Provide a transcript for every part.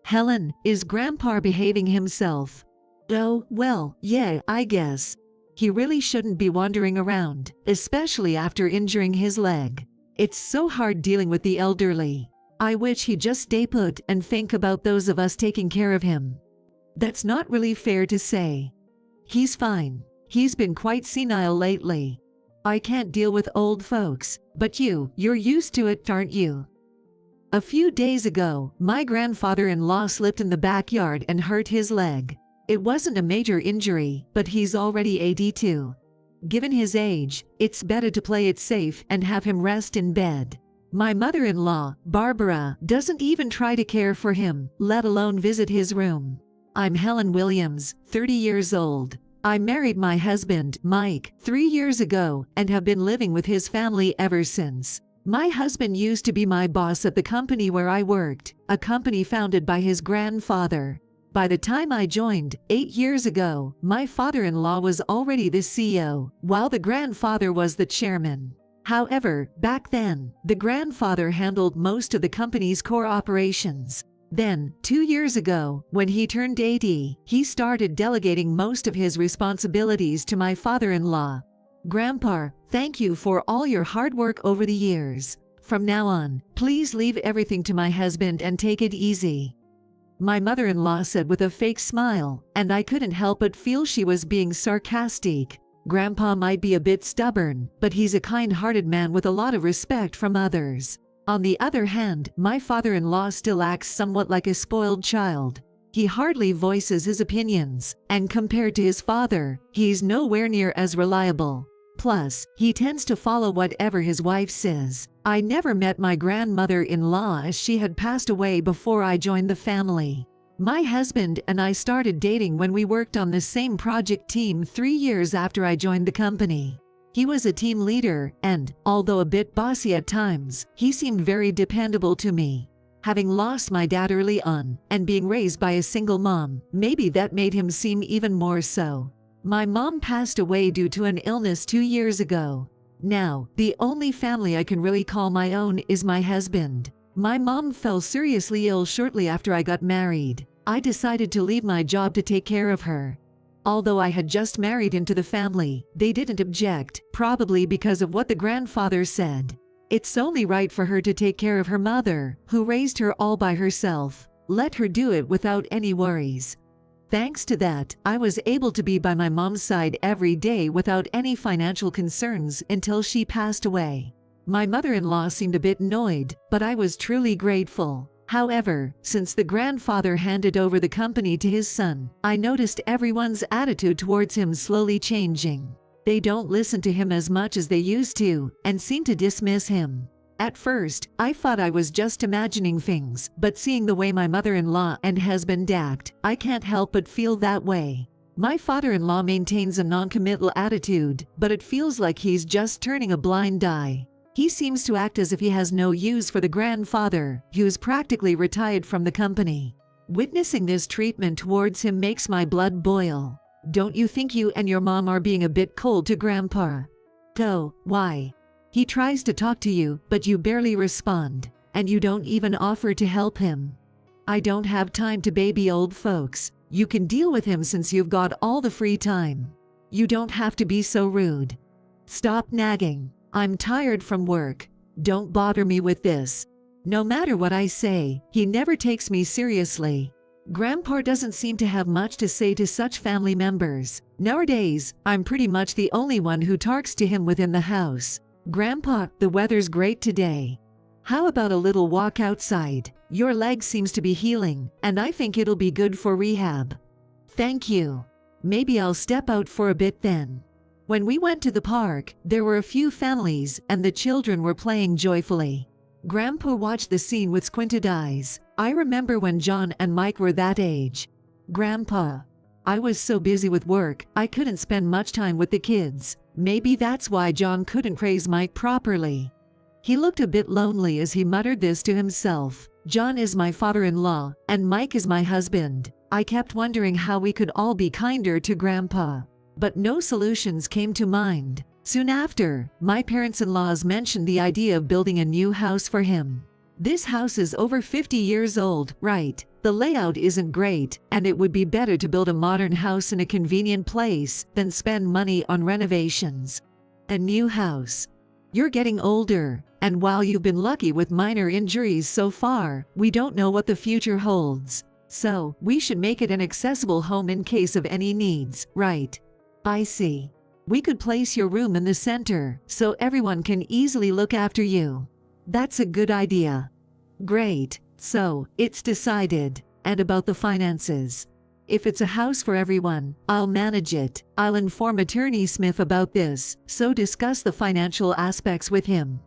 Helen, is Grandpa behaving himself? Oh, well, yeah, I guess. He really shouldn't be wandering around, especially after injuring his leg. It's so hard dealing with the elderly. I wish he'd just stay put and think about those of us taking care of him. That's not really fair to say. He's fine. He's been quite senile lately. I can't deal with old folks, but you're used to it, aren't you? A few days ago, my grandfather-in-law slipped in the backyard and hurt his leg. It wasn't a major injury, but he's already 82. Given his age, it's better to play it safe and have him rest in bed. My mother-in-law, Barbara, doesn't even try to care for him, let alone visit his room. I'm Helen Williams, 30 years old. I married my husband, Mike, 3 years ago and have been living with his family ever since. My husband used to be my boss at the company where I worked, a company founded by his grandfather. By the time I joined, 8 years ago, my father-in-law was already the CEO, while the grandfather was the chairman. However, back then, the grandfather handled most of the company's core operations. Then, 2 years ago, when he turned 80, he started delegating most of his responsibilities to my father-in-law. Grandpa, thank you for all your hard work over the years. From now on, please leave everything to my husband and take it easy. My mother-in-law said with a fake smile, and I couldn't help but feel she was being sarcastic. Grandpa might be a bit stubborn, but he's a kind-hearted man with a lot of respect from others. On the other hand, my father-in-law still acts somewhat like a spoiled child. He hardly voices his opinions, and compared to his father, he's nowhere near as reliable. Plus, he tends to follow whatever his wife says. I never met my grandmother-in-law as she had passed away before I joined the family. My husband and I started dating when we worked on the same project team 3 years after I joined the company. He was a team leader and, although a bit bossy at times, he seemed very dependable to me. Having lost my dad early on and being raised by a single mom, maybe that made him seem even more so. My mom passed away due to an illness 2 years ago. Now, the only family I can really call my own is my husband. My mom fell seriously ill shortly after I got married. I decided to leave my job to take care of her. Although I had just married into the family, they didn't object, probably because of what the grandfather said. It's only right for her to take care of her mother, who raised her all by herself. Let her do it without any worries. Thanks to that, I was able to be by my mom's side every day without any financial concerns until she passed away. My mother-in-law seemed a bit annoyed, but I was truly grateful. However, since the grandfather handed over the company to his son, I noticed everyone's attitude towards him slowly changing. They don't listen to him as much as they used to, and seem to dismiss him. At first, I thought I was just imagining things, but seeing the way my mother-in-law and husband act, I can't help but feel that way. My father-in-law maintains a non-committal attitude, but it feels like he's just turning a blind eye. He seems to act as if he has no use for the grandfather, who's practically retired from the company. Witnessing this treatment towards him makes my blood boil. Don't you think you and your mom are being a bit cold to Grandpa? Oh, why? He tries to talk to you, but you barely respond, and you don't even offer to help him. I don't have time to baby old folks. You can deal with him since you've got all the free time. You don't have to be so rude. Stop nagging. I'm tired from work. Don't bother me with this. No matter what I say, he never takes me seriously. Grandpa doesn't seem to have much to say to such family members. Nowadays, I'm pretty much the only one who talks to him within the house. Grandpa, the weather's great today. How about a little walk outside? Your leg seems to be healing, and I think it'll be good for rehab. Thank you. Maybe I'll step out for a bit then. When we went to the park, there were a few families, and the children were playing joyfully. Grandpa watched the scene with squinted eyes. I remember when John and Mike were that age. Grandpa, I was so busy with work, I couldn't spend much time with the kids. Maybe that's why John couldn't raise Mike properly. He looked a bit lonely as he muttered this to himself. John is my father-in-law, and Mike is my husband. I kept wondering how we could all be kinder to Grandpa. But no solutions came to mind. Soon after, my parents-in-laws mentioned the idea of building a new house for him. This house is over 50 years old, right? The layout isn't great, and it would be better to build a modern house in a convenient place than spend money on renovations. A new house. You're getting older, and while you've been lucky with minor injuries so far, we don't know what the future holds. So, we should make it an accessible home in case of any needs, right? I see. We could place your room in the center, so everyone can easily look after you. That's a good idea. Great. So, it's decided. And about the finances. If it's a house for everyone, I'll manage it. I'll inform Attorney Smith about this, so discuss the financial aspects with him.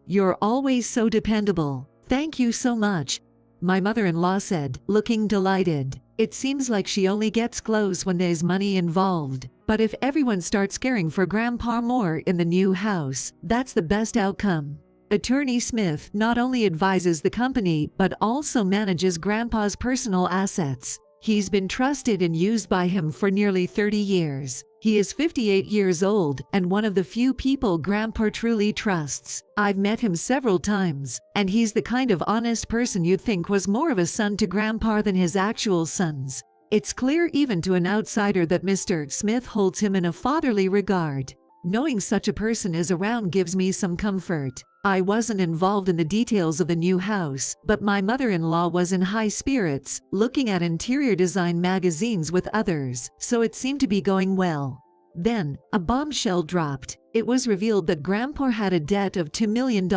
You're always so dependable. Thank you so much, my mother-in-law said, looking delighted. It seems like she only gets close when there's money involved. But if everyone starts caring for Grandpa more in the new house, that's the best outcome. Attorney Smith not only advises the company but also manages Grandpa's personal assets. He's been trusted and used by him for nearly 30 years. He is 58 years old and one of the few people Grandpa truly trusts. I've met him several times, and he's the kind of honest person you'd think was more of a son to Grandpa than his actual sons. It's clear even to an outsider that Mr. Smith holds him in a fatherly regard. Knowing such a person is around gives me some comfort. I wasn't involved in the details of the new house, but my mother-in-law was in high spirits, looking at interior design magazines with others, so it seemed to be going well. Then, a bombshell dropped. It was revealed that Grandpa had a debt of $2 million.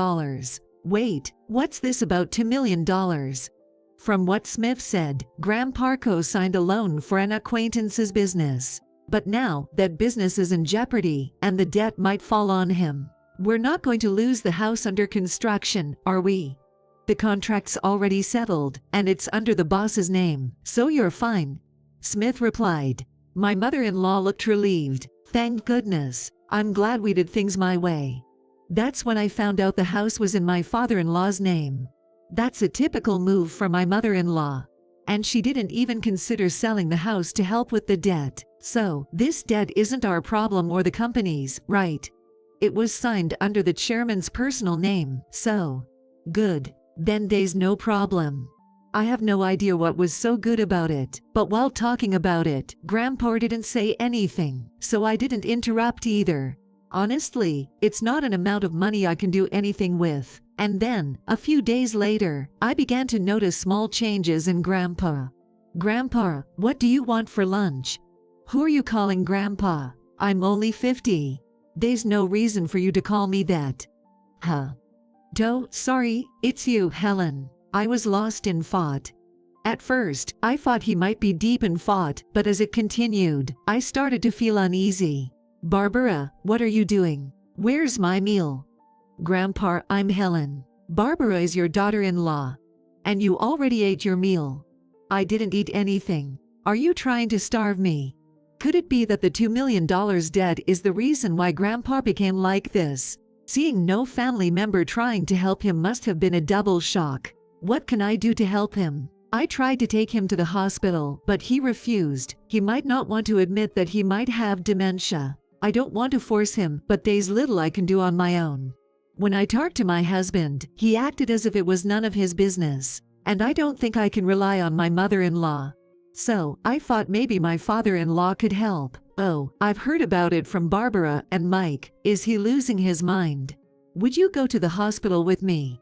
Wait, what's this about $2 million? From what Smith said, Grandpa co-signed a loan for an acquaintance's business. But now, that business is in jeopardy, and the debt might fall on him. We're not going to lose the house under construction, are we? The contract's already settled, and it's under the boss's name, so you're fine, Smith replied. My mother-in-law looked relieved. Thank goodness. I'm glad we did things my way. That's when I found out the house was in my father-in-law's name. That's a typical move for my mother-in-law. And she didn't even consider selling the house to help with the debt. So, this debt isn't our problem or the company's, right? It was signed under the chairman's personal name, so. Good. Then there's no problem. I have no idea what was so good about it, but while talking about it, Grandpa didn't say anything, so I didn't interrupt either. Honestly, it's not an amount of money I can do anything with. And then, a few days later, I began to notice small changes in Grandpa. Grandpa, what do you want for lunch? Who are you calling Grandpa? I'm only 50. There's no reason for you to call me that. Huh? Sorry, it's you, Helen. I was lost in thought. At first, I thought he might be deep in thought, but as it continued, I started to feel uneasy. Barbara, what are you doing? Where's my meal? Grandpa, I'm Helen. Barbara is your daughter-in-law. And you already ate your meal. I didn't eat anything. Are you trying to starve me? Could it be that the $2 million debt is the reason why Grandpa became like this? Seeing no family member trying to help him must have been a double shock. What can I do to help him? I tried to take him to the hospital, but he refused. He might not want to admit that he might have dementia. I don't want to force him, but there's little I can do on my own. When I talked to my husband, he acted as if it was none of his business. And I don't think I can rely on my mother-in-law. So, I thought maybe my father-in-law could help. Oh, I've heard about it from Barbara and Mike. Is he losing his mind? Would you go to the hospital with me?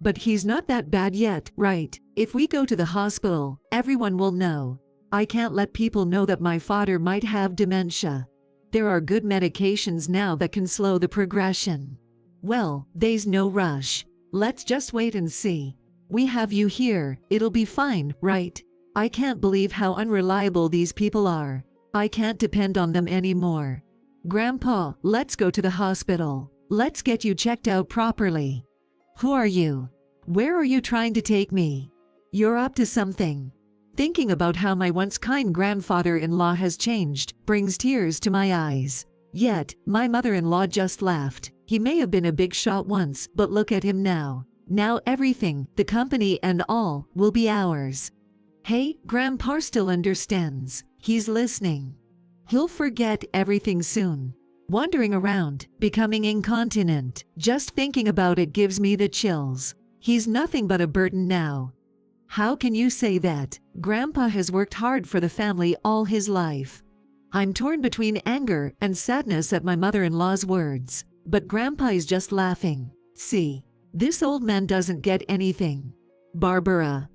But he's not that bad yet, right? If we go to the hospital, everyone will know. I can't let people know that my father might have dementia. There are good medications now that can slow the progression. Well, there's no rush. Let's just wait and see. We have you here, it'll be fine, right? I can't believe how unreliable these people are. I can't depend on them anymore. Grandpa, let's go to the hospital. Let's get you checked out properly. Who are you? Where are you trying to take me? You're up to something. Thinking about how my once kind grandfather-in-law has changed brings tears to my eyes. Yet, my mother-in-law just laughed. He may have been a big shot once, but look at him now. Now everything, the company and all, will be ours. Hey, Grandpa still understands. He's listening. He'll forget everything soon. Wandering around, becoming incontinent. Just thinking about it gives me the chills. He's nothing but a burden now. How can you say that? Grandpa has worked hard for the family all his life. I'm torn between anger and sadness at my mother-in-law's words, but Grandpa is just laughing. See, this old man doesn't get anything. Barbara.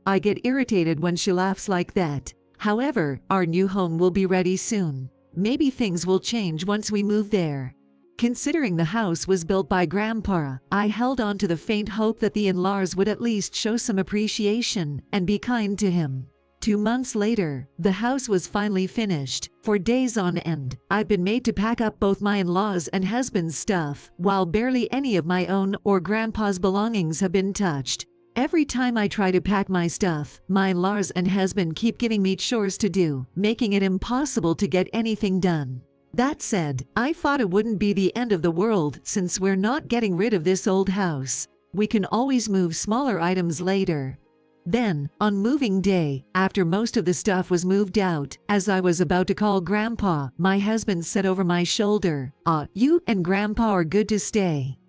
I get irritated when she laughs like that. However, our new home will be ready soon. Maybe things will change once we move there. Considering the house was built by Grandpa, I held on to the faint hope that the in-laws would at least show some appreciation and be kind to him. 2 months later, the house was finally finished. For days on end, I've been made to pack up both my in-laws' and husband's stuff, while barely any of my own or Grandpa's belongings have been touched. Every time I try to pack my stuff, my in-laws and husband keep giving me chores to do, making it impossible to get anything done. That said, I thought it wouldn't be the end of the world since we're not getting rid of this old house. We can always move smaller items later. Then, on moving day, after most of the stuff was moved out, as I was about to call Grandpa, my husband said over my shoulder, "You and Grandpa are good to stay."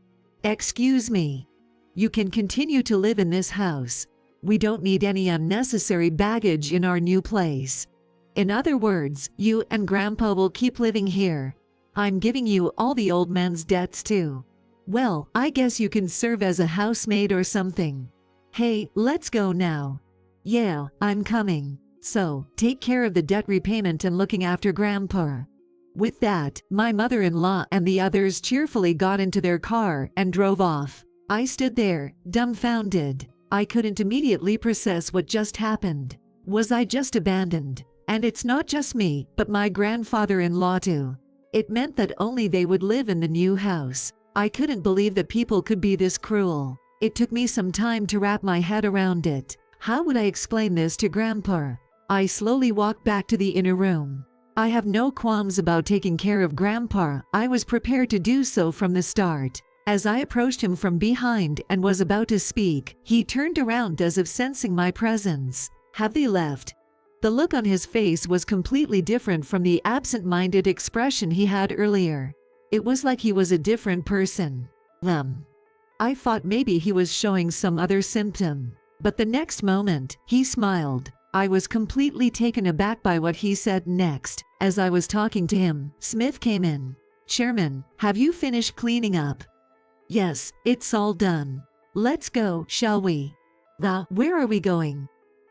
Excuse me. You can continue to live in this house. We don't need any unnecessary baggage in our new place. In other words, you and Grandpa will keep living here. I'm giving you all the old man's debts too. Well, I guess you can serve as a housemaid or something. Hey, let's go now. Yeah, I'm coming. So, take care of the debt repayment and looking after Grandpa. With that, my mother-in-law and the others cheerfully got into their car and drove off. I stood there, dumbfounded. I couldn't immediately process what just happened. Was I just abandoned? And it's not just me, but my grandfather-in-law too. It meant that only they would live in the new house. I couldn't believe that people could be this cruel. It took me some time to wrap my head around it. How would I explain this to Grandpa? I slowly walked back to the inner room. I have no qualms about taking care of Grandpa. I was prepared to do so from the start. As I approached him from behind and was about to speak, he turned around as if sensing my presence. Have they left? The look on his face was completely different from the absent-minded expression he had earlier. It was like he was a different person. I thought maybe he was showing some other symptom. But the next moment, he smiled. I was completely taken aback by what he said next. As I was talking to him, Smith came in. "Chairman, have you finished cleaning up?" "Yes, it's all done. Let's go, shall we?" Where are we going?"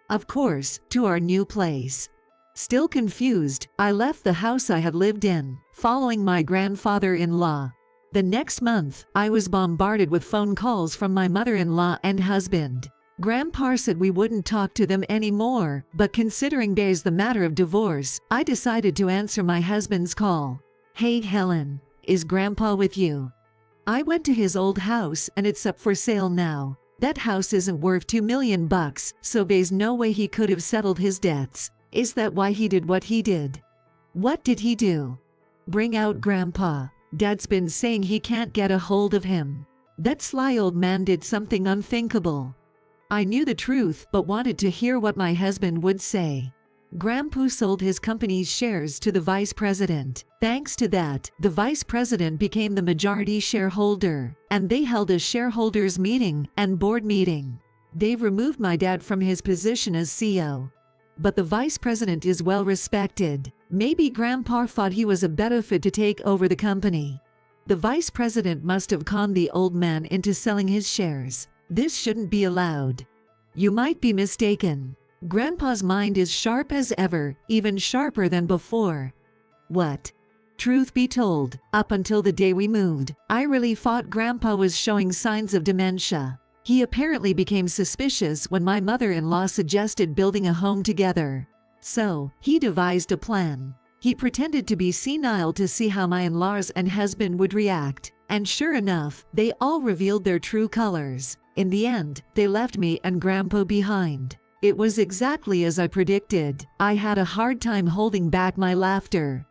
"Of course, to our new place." Still confused, I left the house I had lived in, following my grandfather-in-law. The next month, I was bombarded with phone calls from my mother-in-law and husband. Grandpa said we wouldn't talk to them anymore, but considering there's the matter of divorce, I decided to answer my husband's call. "Hey Helen, is Grandpa with you?" "I went to his old house and it's up for sale now. That house isn't worth $2 million, so there's no way he could have settled his debts. Is that why he did what he did?" "What did he do?" "Bring out Grandpa. Dad's been saying he can't get a hold of him. That sly old man did something unthinkable." I knew the truth but wanted to hear what my husband would say. Grandpa sold his company's shares to the vice president. Thanks to that, the vice president became the majority shareholder, and they held a shareholders meeting and board meeting. They've removed my dad from his position as CEO. But the vice president is well respected. Maybe Grandpa thought he was a better fit to take over the company. The vice president must have conned the old man into selling his shares. This shouldn't be allowed. You might be mistaken. Grandpa's mind is sharp as ever, even sharper than before. What? Truth be told, up until the day we moved, I really thought Grandpa was showing signs of dementia. He apparently became suspicious when my mother-in-law suggested building a home together. So, he devised a plan. He pretended to be senile to see how my in-laws and husband would react. And sure enough, they all revealed their true colors. In the end, they left me and Grandpa behind. It was exactly as I predicted. I had a hard time holding back my laughter.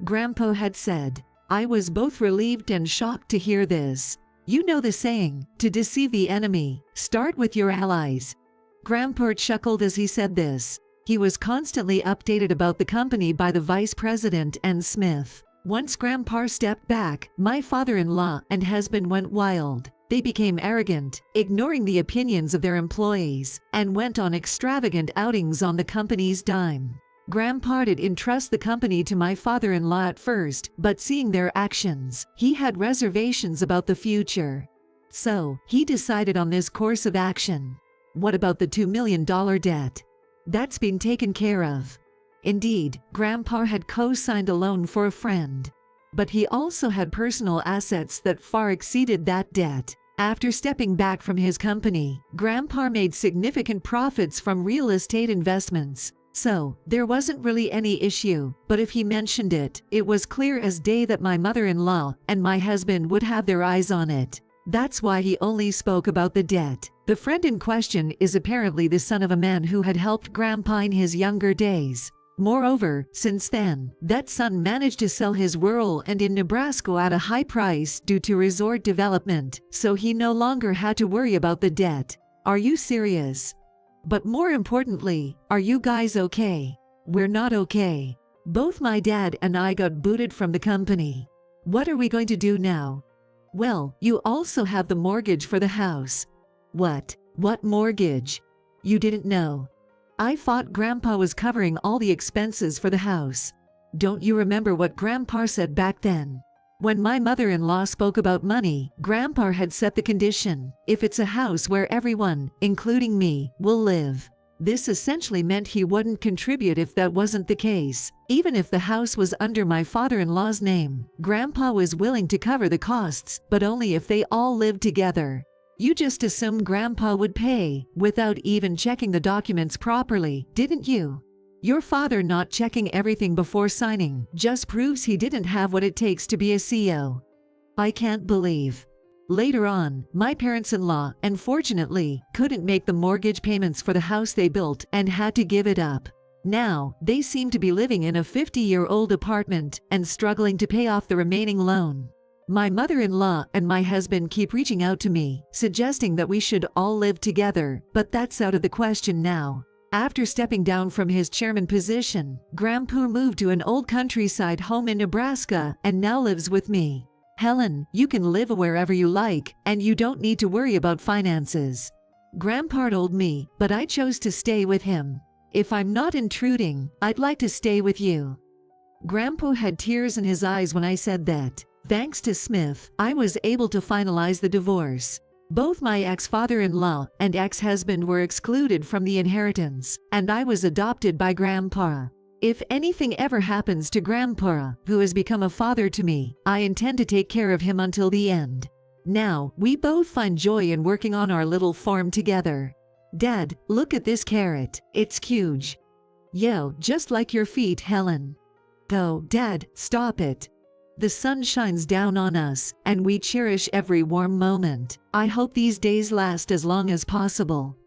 Grandpa had said. I was both relieved and shocked to hear this. You know the saying, to deceive the enemy, start with your allies. Grandpa chuckled as he said this. He was constantly updated about the company by the vice president and Smith. Once Grandpa stepped back, my father-in-law and husband went wild. They became arrogant, ignoring the opinions of their employees, and went on extravagant outings on the company's dime. Grandpa did entrust the company to my father-in-law at first, but seeing their actions, he had reservations about the future. So, he decided on this course of action. What about the $2 million debt? That's been taken care of. Indeed, Grandpa had co-signed a loan for a friend. But he also had personal assets that far exceeded that debt. After stepping back from his company, Grandpa made significant profits from real estate investments. So, there wasn't really any issue, but if he mentioned it, it was clear as day that my mother-in-law and my husband would have their eyes on it. That's why he only spoke about the debt. The friend in question is apparently the son of a man who had helped Grandpa in his younger days. Moreover, since then, that son managed to sell his rural land in Nebraska at a high price due to resort development, so he no longer had to worry about the debt. Are you serious? But more importantly, are you guys okay? We're not okay. Both my dad and I got booted from the company. What are we going to do now? Well, you also have the mortgage for the house. What? What mortgage? You didn't know. I thought Grandpa was covering all the expenses for the house. Don't you remember what Grandpa said back then? When my mother-in-law spoke about money, Grandpa had set the condition: if it's a house where everyone, including me, will live. This essentially meant he wouldn't contribute if that wasn't the case. Even if the house was under my father-in-law's name, Grandpa was willing to cover the costs, but only if they all lived together. You just assumed Grandpa would pay, without even checking the documents properly, didn't you? Your father not checking everything before signing just proves he didn't have what it takes to be a CEO. I can't believe. Later on, my parents-in-law, unfortunately, couldn't make the mortgage payments for the house they built and had to give it up. Now, they seem to be living in a 50-year-old apartment and struggling to pay off the remaining loan. My mother-in-law and my husband keep reaching out to me, suggesting that we should all live together, but that's out of the question now. After stepping down from his chairman position, Grandpa moved to an old countryside home in Nebraska and now lives with me. Helen, you can live wherever you like, and you don't need to worry about finances. Grandpa told me, but I chose to stay with him. If I'm not intruding, I'd like to stay with you. Grandpa had tears in his eyes when I said that. Thanks to Smith, I was able to finalize the divorce. Both my ex-father-in-law and ex-husband were excluded from the inheritance, and I was adopted by Grandpa. If anything ever happens to Grandpa, who has become a father to me, I intend to take care of him until the end. Now, we both find joy in working on our little farm together. Dad, look at this carrot. It's huge. Yo, just like your feet, Helen. Go, Dad, stop it. The sun shines down on us, and we cherish every warm moment. I hope these days last as long as possible.